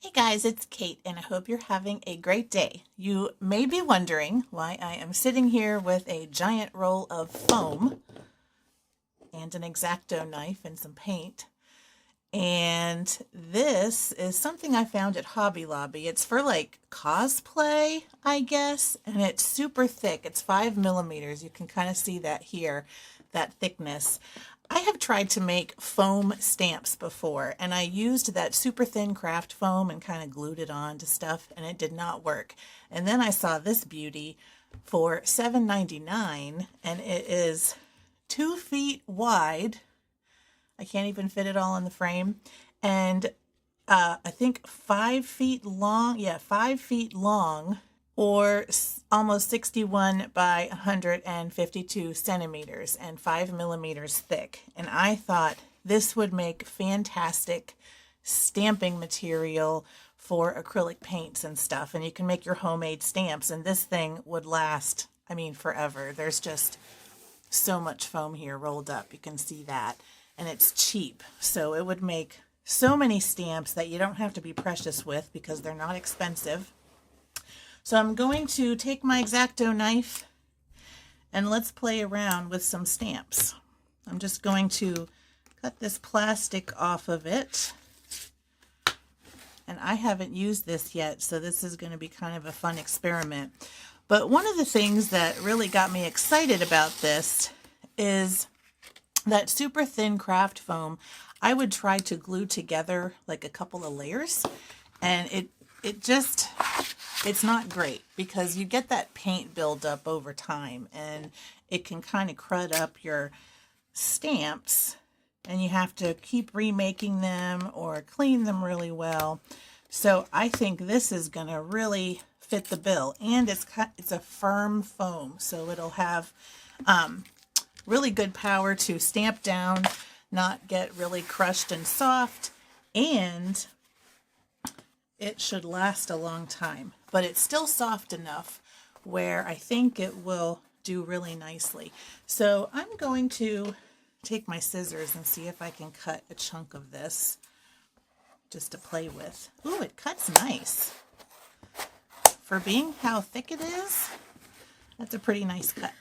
Hey guys, it's Kate, and I hope you're having a great day. You may be wondering why I am sitting here with a giant roll of foam and an X-Acto knife and some paint. And this is something I found at Hobby Lobby. It's for like cosplay, I guess, and it's super thick. It's 5 millimeters. You can kind of see that here, that thickness. I have tried to make foam stamps before, and I used that super thin craft foam and kind of glued it on to stuff, and it did not work. And then I saw this beauty for $7.99, and it is 2 feet wide. I can't even fit it all in the frame. And I think 5 feet long. Yeah, 5 feet long, or almost 61 by 152 centimeters and 5 millimeters thick. And I thought this would make fantastic stamping material for acrylic paints and stuff. And you can make your homemade stamps, and this thing would last, I mean, forever. There's just so much foam here rolled up. You can see that. And it's cheap. So it would make so many stamps that you don't have to be precious with because they're not expensive. So I'm going to take my X-Acto knife and let's play around with some stamps. I'm just going to cut this plastic off of it. And I haven't used this yet, so this is going to be kind of a fun experiment. But one of the things that really got me excited about this is that super thin craft foam. I would try to glue together like a couple of layers, and it's not great because you get that paint buildup over time, and it can kind of crud up your stamps, and you have to keep remaking them or clean them really well. So I think this is going to really fit the bill, and it's a firm foam, so it'll have really good power to stamp down, not get really crushed and soft, and it should last a long time. But it's still soft enough where I think it will do really nicely. So I'm going to take my scissors and see if I can cut a chunk of this just to play with. Ooh, it cuts nice. For being how thick it is, that's a pretty nice cut.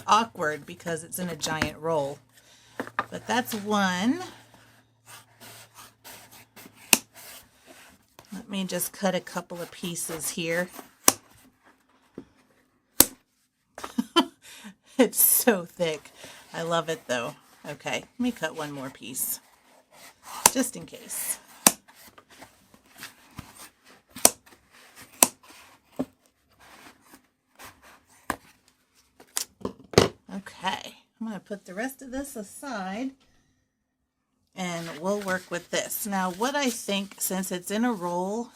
Awkward because it's in a giant roll, but that's one. Let me just cut a couple of pieces here. It's so thick. I love it though. Okay, let me cut one more piece just in case. Okay, I'm going to put the rest of this aside and we'll work with this. Now, what I think, since it's in a roll,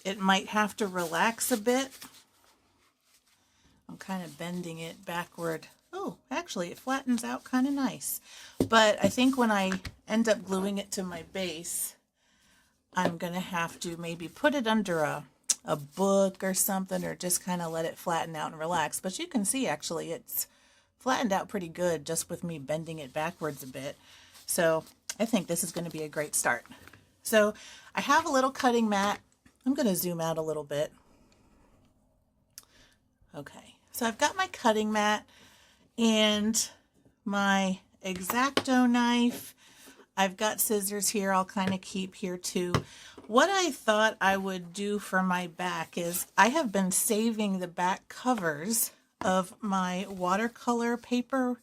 it might have to relax a bit. I'm kind of bending it backward. Oh, actually, it flattens out kind of nice. But I think when I end up gluing it to my base, I'm going to have to maybe put it under a book or something, or just kind of let it flatten out and relax. But you can see actually it's flattened out pretty good just with me bending it backwards a bit. So I think this is going to be a great start. So I have a little cutting mat. I'm going to zoom out a little bit. Okay, so I've got my cutting mat and my X-Acto knife. I've got scissors here I'll kind of keep here too. What I thought I would do for my back is I have been saving the back covers of my watercolor paper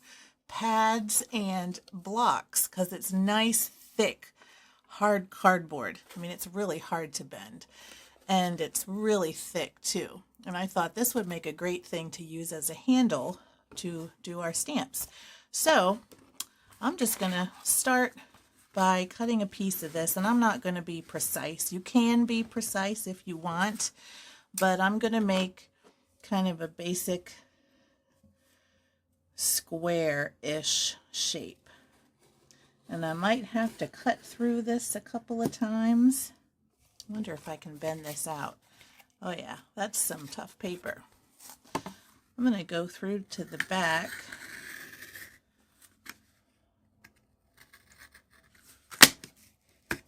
pads and blocks because it's nice, thick, hard cardboard. I mean, it's really hard to bend, and it's really thick too. And I thought this would make a great thing to use as a handle to do our stamps. So I'm just going to start by cutting a piece of this, and I'm not going to be precise. You can be precise if you want, but I'm going to make kind of a basic square-ish shape. And I might have to cut through this a couple of times. I wonder if I can bend this out. Oh yeah, that's some tough paper. I'm going to go through to the back.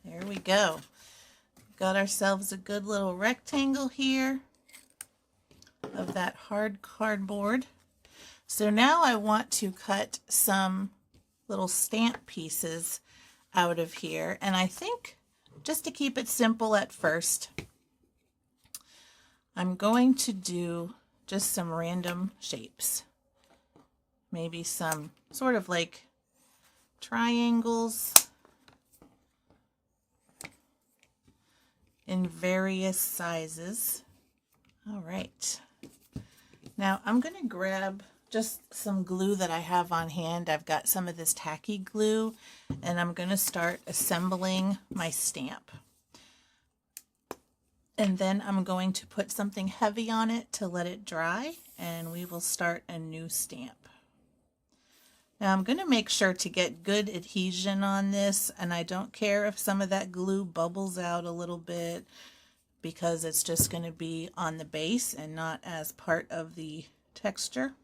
There we go. Got ourselves a good little rectangle here of that hard cardboard. So now I want to cut some little stamp pieces out of here. And I think just to keep it simple at first, I'm going to do just some random shapes. Maybe some sort of like triangles in various sizes. All right. Now I'm going to grab just some glue that I have on hand. I've got some of this tacky glue, and I'm going to start assembling my stamp. And then I'm going to put something heavy on it to let it dry, and we will start a new stamp. Now I'm going to make sure to get good adhesion on this, and I don't care if some of that glue bubbles out a little bit, because it's just going to be on the base and not as part of the texture.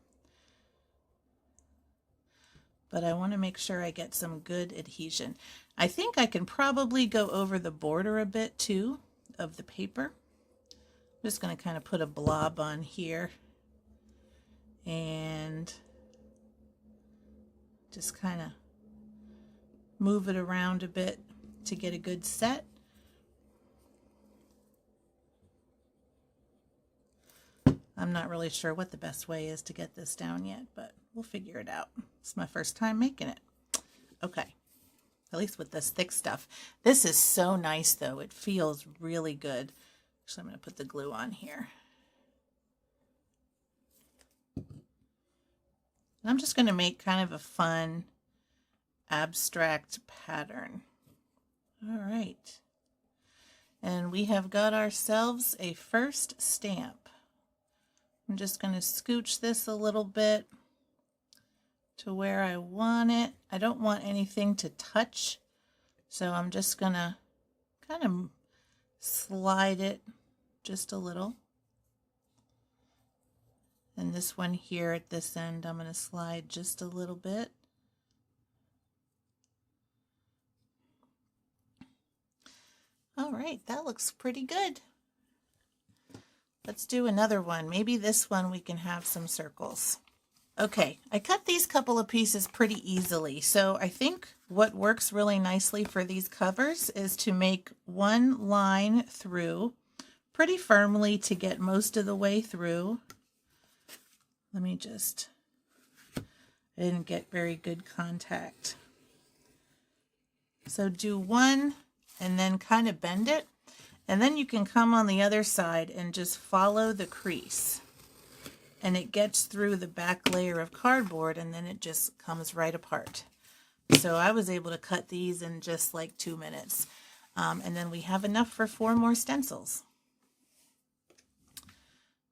But I want to make sure I get some good adhesion. I think I can probably go over the border a bit too of the paper. I'm just going to kind of put a blob on here and just kind of move it around a bit to get a good set. I'm not really sure what the best way is to get this down yet, but we'll figure it out. It's my first time making it. Okay, at least with this thick stuff. This is so nice though. It feels really good. Actually, I'm going to put the glue on here. And I'm just going to make kind of a fun abstract pattern. All right. And we have got ourselves a first stamp. I'm just going to scooch this a little bit to where I want it. I don't want anything to touch, so I'm just going to kind of slide it just a little. And this one here at this end, I'm going to slide just a little bit. All right, that looks pretty good. Let's do another one. Maybe this one we can have some circles. Okay, I cut these couple of pieces pretty easily. So I think what works really nicely for these covers is to make one line through pretty firmly to get most of the way through. Let me just, I didn't get very good contact. So do one and then kind of bend it. And then you can come on the other side and just follow the crease. And it gets through the back layer of cardboard, and then it just comes right apart. So I was able to cut these in just like 2 minutes. And then we have enough for 4 more stencils.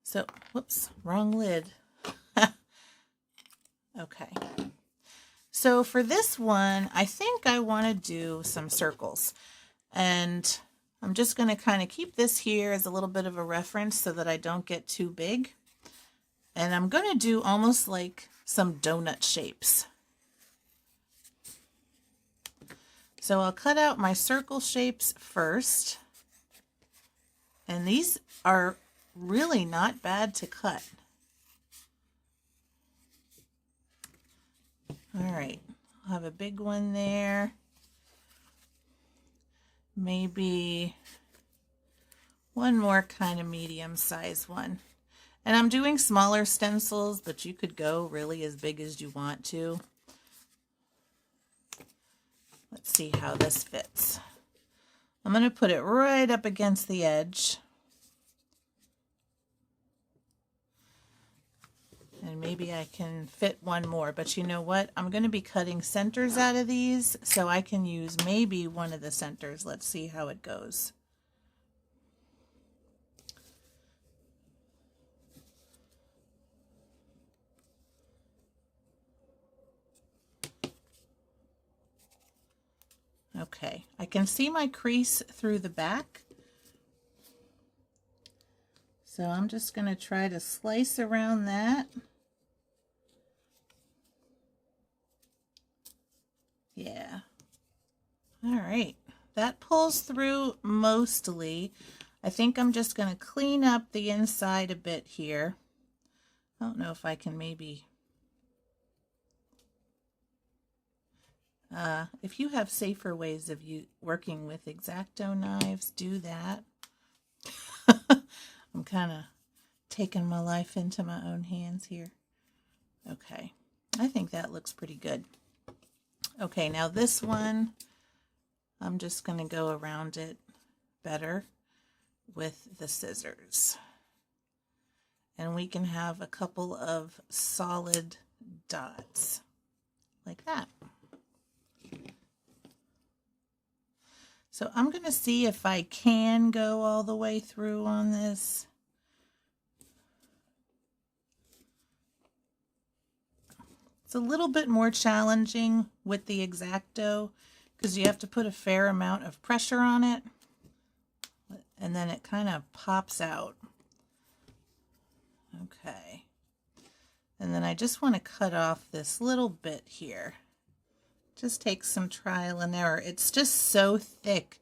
So, whoops, wrong lid. Okay. So for this one, I think I want to do some circles. And I'm just going to kind of keep this here as a little bit of a reference so that I don't get too big. And I'm going to do almost like some donut shapes. So I'll cut out my circle shapes first. And these are really not bad to cut. All right, I'll have a big one there. Maybe one more kind of medium-sized one. And I'm doing smaller stencils, but you could go really as big as you want to. Let's see how this fits. I'm going to put it right up against the edge. And maybe I can fit one more, but you know what? I'm going to be cutting centers out of these, so I can use maybe one of the centers. Let's see how it goes. Okay, I can see my crease through the back. So I'm just going to try to slice around that. Yeah. All right, that pulls through mostly. I think I'm just going to clean up the inside a bit here. I don't know if I can maybe... if you have safer ways of working with X-Acto knives, do that. I'm kind of taking my life into my own hands here. Okay, I think that looks pretty good. Okay, now this one, I'm just going to go around it better with the scissors. And we can have a couple of solid dots like that. So I'm going to see if I can go all the way through on this. It's a little bit more challenging with the X-Acto because you have to put a fair amount of pressure on it, and then it kind of pops out. Okay. And then I just want to cut off this little bit here. Just take some trial and error. It's just so thick.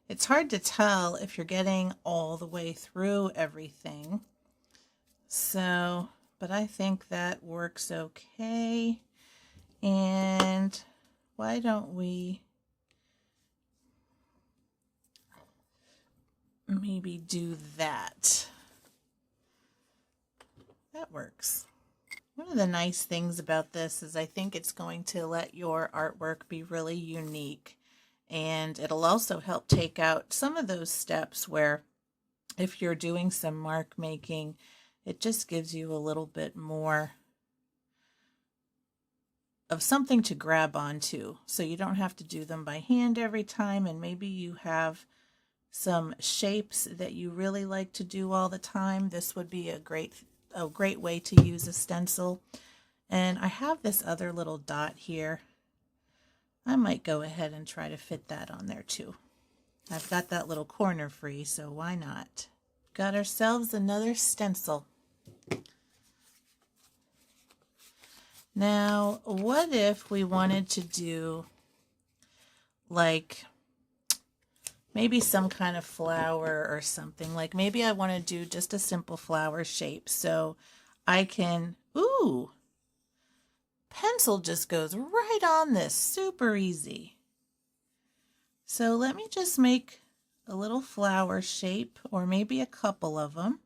It's hard to tell if you're getting all the way through everything. So, but I think that works okay. And why don't we maybe do that? That works. One of the nice things about this is I think it's going to let your artwork be really unique, and it'll also help take out some of those steps where if you're doing some mark making, it just gives you a little bit more of something to grab onto, so you don't have to do them by hand every time, and maybe you have some shapes that you really like to do all the time. This would be a great way to use a stencil. And I have this other little dot here. I might go ahead and try to fit that on there too. I've got that little corner free, so why not? Got ourselves another stencil. Now, what if we wanted to do like maybe some kind of flower or something? Like maybe I want to do just a simple flower shape. So I can, ooh, pencil just goes right on this, super easy. So let me just make a little flower shape, or maybe a couple of them.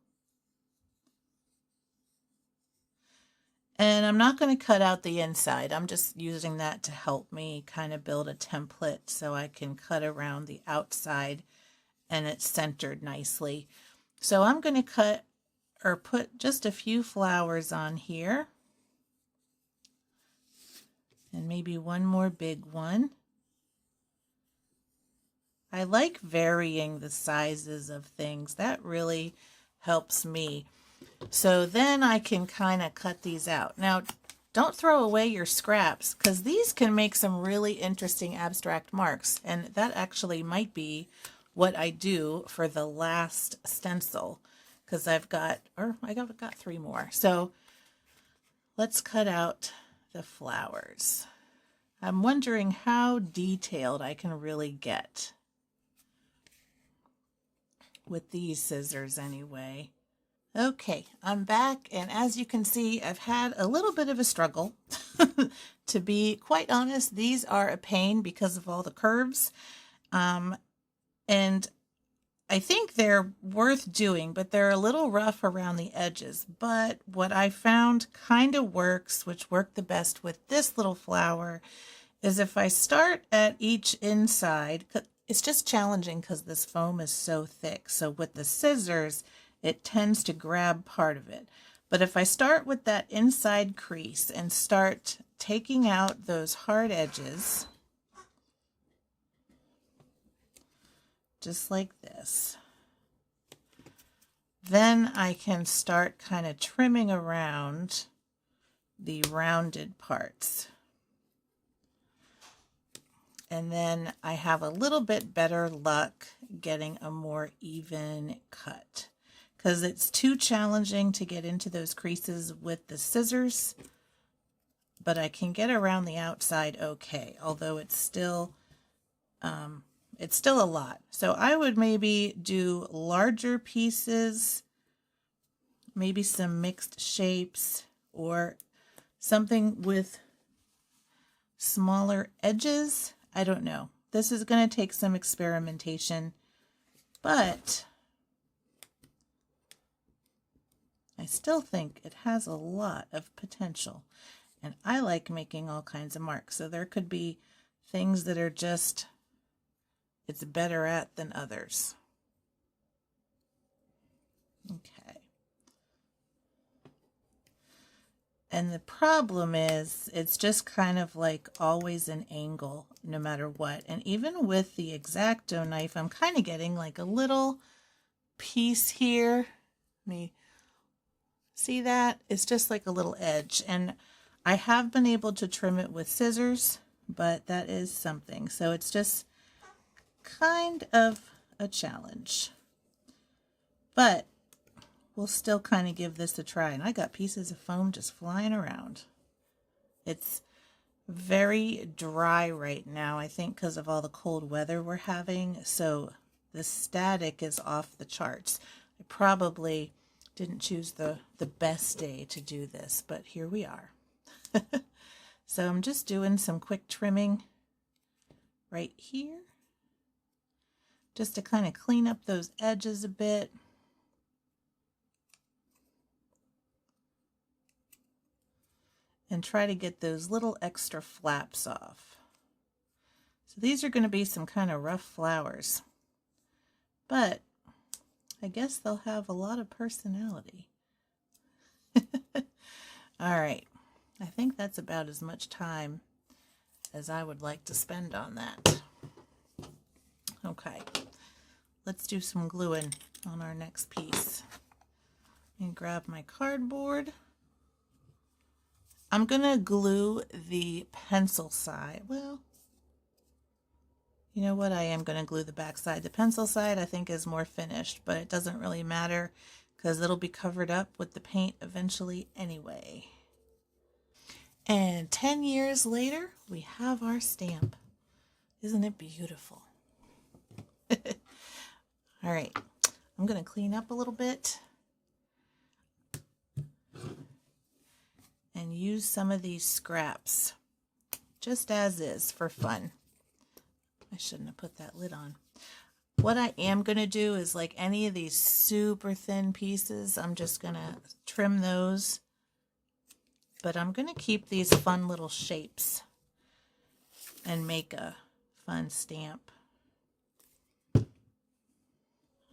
And I'm not going to cut out the inside. I'm just using that to help me kind of build a template so I can cut around the outside and it's centered nicely. So I'm going to cut or put just a few flowers on here. And maybe one more big one. I like varying the sizes of things. That really helps me. So then I can kind of cut these out. Now, don't throw away your scraps, because these can make some really interesting abstract marks. And that actually might be what I do for the last stencil, because I got 3 more. So let's cut out the flowers. I'm wondering how detailed I can really get with these scissors anyway. Okay, I'm back, and as you can see, I've had a little bit of a struggle. To be quite honest, these are a pain because of all the curves. And I think they're worth doing, but they're a little rough around the edges. But what I found kind of works, which worked the best with this little flower, is if I start at each inside, it's just challenging because this foam is so thick. So with the scissors, it tends to grab part of it. But if I start with that inside crease and start taking out those hard edges, just like this, then I can start kind of trimming around the rounded parts. And then I have a little bit better luck getting a more even cut, because it's too challenging to get into those creases with the scissors, but I can get around the outside okay, although it's still it's still a lot. So I would maybe do larger pieces, maybe some mixed shapes, or something with smaller edges. I don't know. This is going to take some experimentation, but I still think it has a lot of potential. And I like making all kinds of marks. So there could be things that are just, it's better at than others. Okay. And the problem is, it's just kind of like always an angle, no matter what. And even with the X-Acto knife, I'm kind of getting like a little piece here. Let me see that? It's just like a little edge. And I have been able to trim it with scissors, but that is something. So it's just kind of a challenge. But we'll still kind of give this a try. And I got pieces of foam just flying around. It's very dry right now, I think because of all the cold weather we're having. So the static is off the charts. I probably didn't choose the best day to do this, but here we are. So I'm just doing some quick trimming right here, just to kind of clean up those edges a bit. And try to get those little extra flaps off. So these are going to be some kind of rough flowers, but I guess they'll have a lot of personality. All right, I think that's about as much time as I would like to spend on that. Okay, let's do some gluing on our next piece. And grab my cardboard. I'm going to glue the pencil side. Well, you know what? I am going to glue the back side. The pencil side I think is more finished, but it doesn't really matter because it'll be covered up with the paint eventually anyway. And 10 years later, we have our stamp. Isn't it beautiful? All right, I'm going to clean up a little bit and use some of these scraps just as is for fun. I shouldn't have put that lid on. What I am going to do is, like any of these super thin pieces, I'm just going to trim those. But I'm going to keep these fun little shapes and make a fun stamp.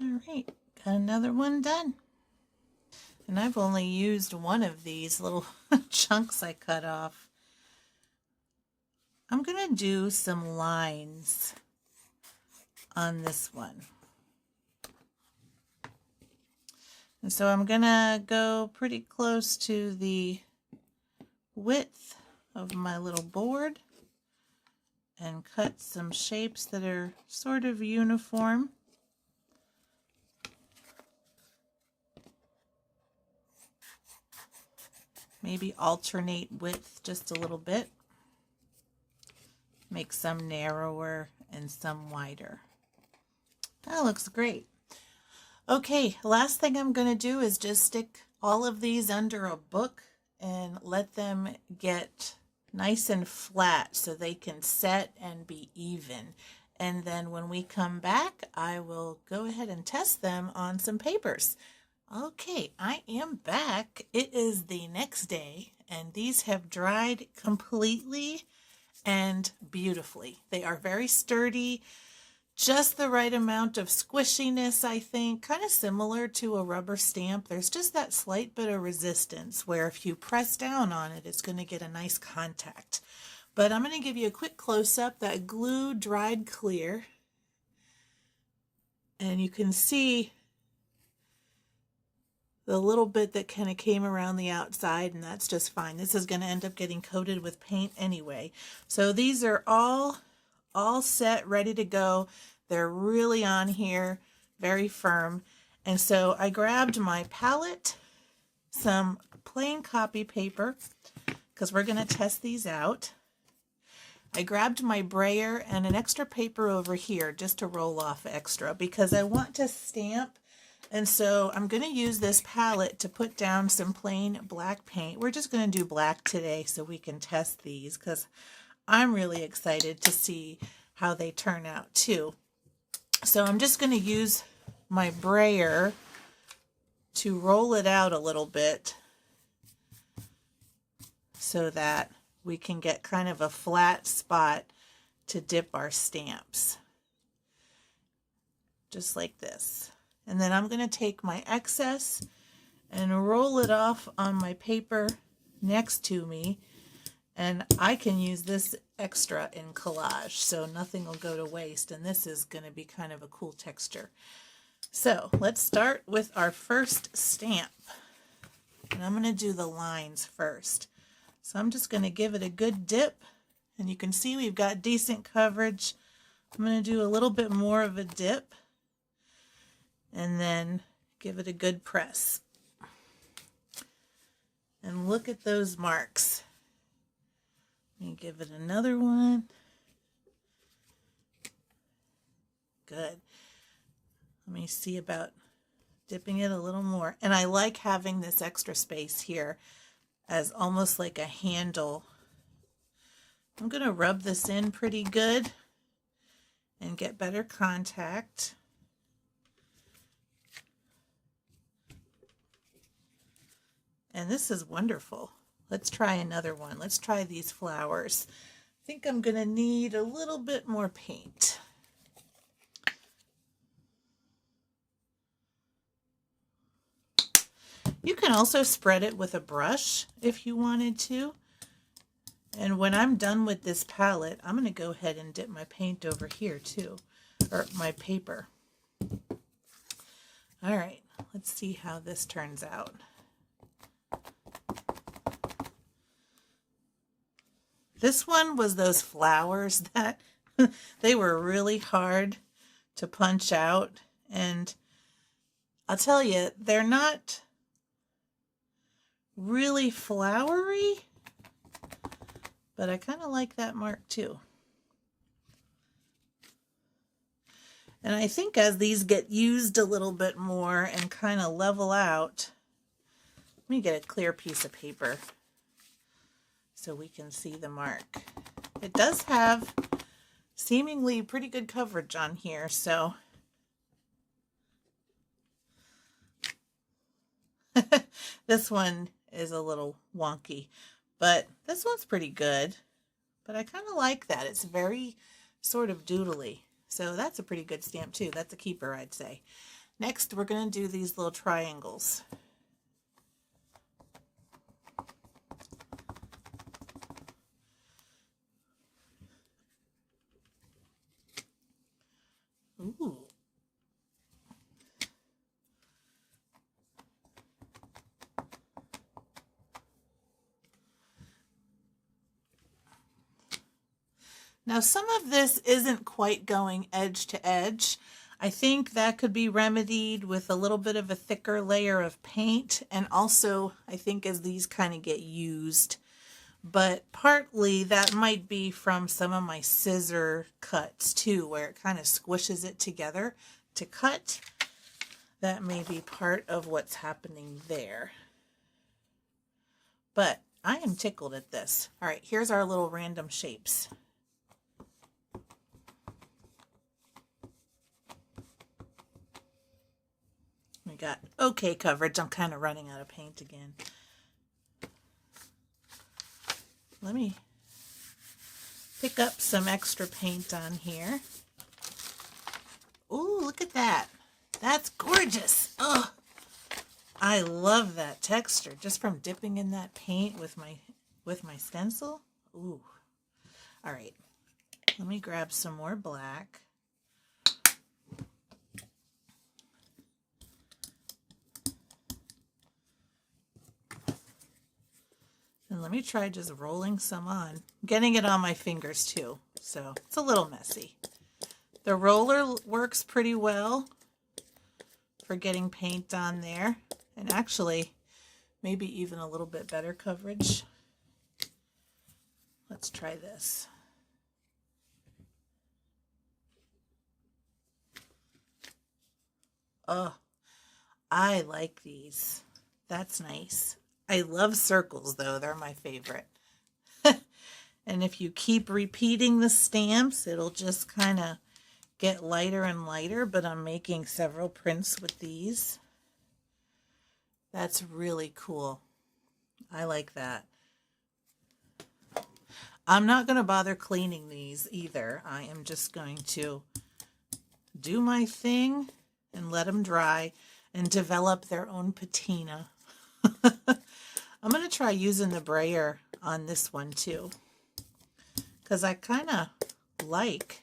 All right, got another one done. And I've only used one of these little chunks I cut off. I'm going to do some lines on this one. And so I'm going to go pretty close to the width of my little board and cut some shapes that are sort of uniform. Maybe alternate width just a little bit. Make some narrower and some wider. That looks great. Okay, last thing I'm going to do is just stick all of these under a book and let them get nice and flat so they can set and be even. And then when we come back, I will go ahead and test them on some papers. Okay, I am back. It is the next day, and these have dried completely and beautifully. They are very sturdy, just the right amount of squishiness, I think, kind of similar to a rubber stamp. There's just that slight bit of resistance where if you press down on it, it's going to get a nice contact. But I'm going to give you a quick close-up. That glue dried clear, and you can see the little bit that kind of came around the outside, and that's just fine. This is going to end up getting coated with paint anyway. So these are all set, ready to go. They're really on here, very firm. And so I grabbed my palette, some plain copy paper, because we're going to test these out. I grabbed my brayer and an extra paper over here just to roll off extra because I want to stamp. And so I'm going to use this palette to put down some plain black paint. We're just going to do black today so we can test these because I'm really excited to see how they turn out too. So I'm just going to use my brayer to roll it out a little bit so that we can get kind of a flat spot to dip our stamps. Just like this. And then I'm going to take my excess and roll it off on my paper next to me. And I can use this extra in collage, so nothing will go to waste. And this is going to be kind of a cool texture. So let's start with our first stamp. And I'm going to do the lines first. So I'm just going to give it a good dip. And you can see we've got decent coverage. I'm going to do a little bit more of a dip. And then give it a good press. And look at those marks. Let me give it another one. Good. Let me see about dipping it a little more. And I like having this extra space here as almost like a handle. I'm going to rub this in pretty good and get better contact. And this is wonderful. Let's try another one. Let's try these flowers. I think I'm going to need a little bit more paint. You can also spread it with a brush if you wanted to. And when I'm done with this palette, I'm going to go ahead and dip my paint over here too, or my paper. All right, let's see how this turns out. This one was those flowers that they were really hard to punch out. And I'll tell you, they're not really flowery, but I kind of like that mark too. And I think as these get used a little bit more and kind of level out, let me get a clear piece of paper so we can see the mark. It does have seemingly pretty good coverage on here, so this one is a little wonky, but this one's pretty good. But I kind of like that. It's very sort of doodly. So that's a pretty good stamp too. That's a keeper, I'd say. Next, we're going to do these little triangles. Ooh. Now some of this isn't quite going edge to edge. I think that could be remedied with a little bit of a thicker layer of paint, and also I think as these kind of get used. But partly that might be from some of my scissor cuts too, where it kind of squishes it together to cut. That may be part of what's happening there. But I am tickled at this. All right, here's our little random shapes. We got okay coverage. I'm kind of running out of paint again. Let me pick up some extra paint on here. Ooh, look at that. That's gorgeous. Oh, I love that texture just from dipping in that paint with my stencil. Ooh. All right. Let me grab some more black. And let me try just rolling some on. Getting it on my fingers too, so it's a little messy. The roller works pretty well for getting paint on there. And actually, maybe even a little bit better coverage. Let's try this. Oh, I like these. That's nice. I love circles though. They're my favorite. And if you keep repeating the stamps, it'll just kind of get lighter and lighter, but I'm making several prints with these. That's really cool. I like that. I'm not going to bother cleaning these either. I am just going to do my thing and let them dry and develop their own patina. I'm going to try using the brayer on this one too, because I kind of like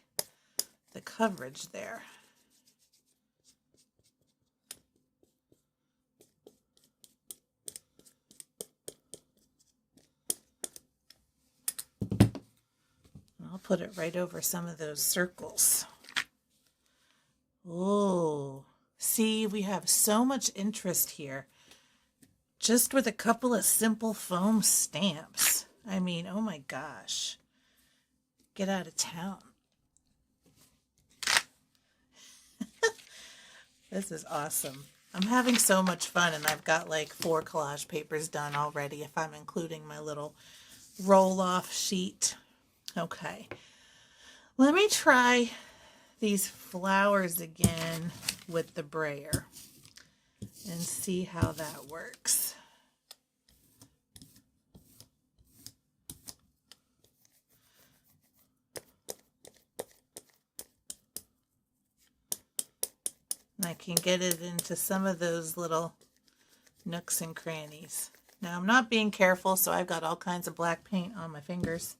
the coverage there. I'll put it right over some of those circles. Oh, see, we have so much interest here just with a couple of simple foam stamps. I mean, oh my gosh. Get out of town. This is awesome. I'm having so much fun, and I've got like 4 collage papers done already if I'm including my little roll-off sheet. Okay. Let me try these flowers again with the brayer and see how that works. And I can get it into some of those little nooks and crannies. Now I'm not being careful, so I've got all kinds of black paint on my fingers,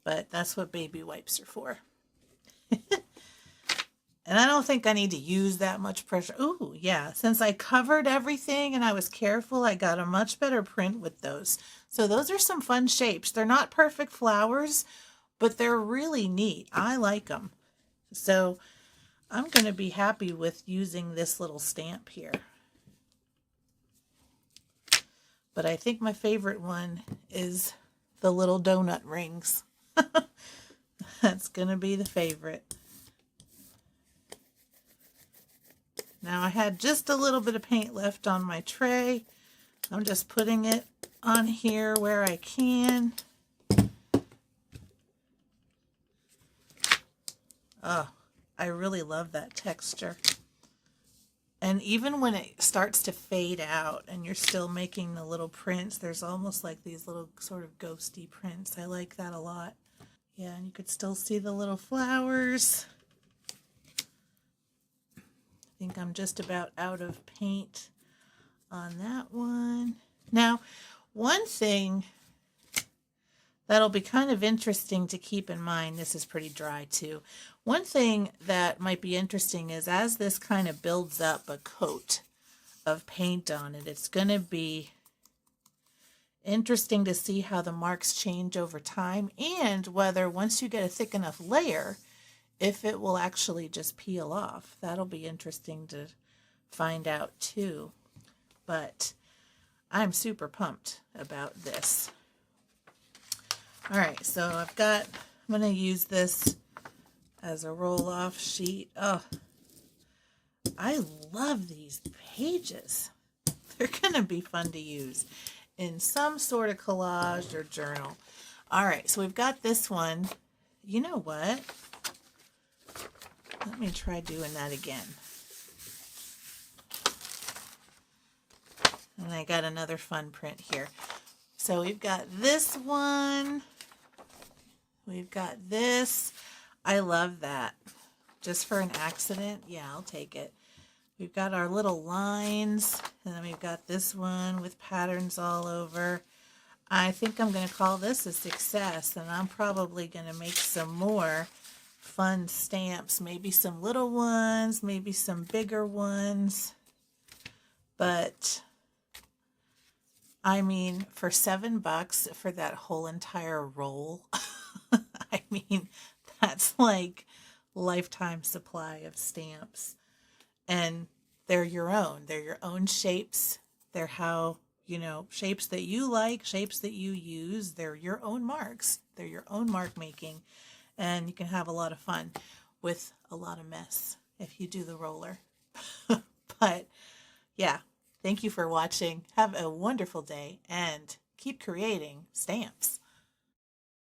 but that's what baby wipes are for. And I don't think I need to use that much pressure. Ooh, yeah. Since I covered everything and I was careful, I got a much better print with those. So those are some fun shapes. They're not perfect flowers, but they're really neat. I like them. So I'm going to be happy with using this little stamp here. But I think my favorite one is the little donut rings. That's going to be the favorite. Now I had just a little bit of paint left on my tray. I'm just putting it on here where I can. Oh, I really love that texture. And even when it starts to fade out and you're still making the little prints, there's almost like these little sort of ghosty prints. I like that a lot. Yeah, and you could still see the little flowers. I think I'm just about out of paint on that one. Now, one thing that'll be kind of interesting to keep in mind, this is pretty dry too. One thing that might be interesting is as this kind of builds up a coat of paint on it, it's going to be interesting to see how the marks change over time and whether once you get a thick enough layer, if it will actually just peel off. That'll be interesting to find out too. But I'm super pumped about this. All right, so I'm going to use this as a roll-off sheet. Oh, I love these pages. They're going to be fun to use in some sort of collage or journal. All right, so we've got this one. You know what? Let me try doing that again. And I got another fun print here. So we've got this one. We've got this. I love that. Just for an accident, yeah, I'll take it. We've got our little lines, and then we've got this one with patterns all over. I think I'm going to call this a success, and I'm probably going to make some more fun stamps, maybe some little ones, maybe some bigger ones. But I mean, for $7 for that whole entire roll, I mean, that's like lifetime supply of stamps. And they're your own. They're your own shapes. They're how, shapes that you like, shapes that you use. They're your own marks. They're your own mark making. And you can have a lot of fun with a lot of mess if you do the roller. But yeah, thank you for watching. Have a wonderful day and keep creating stamps.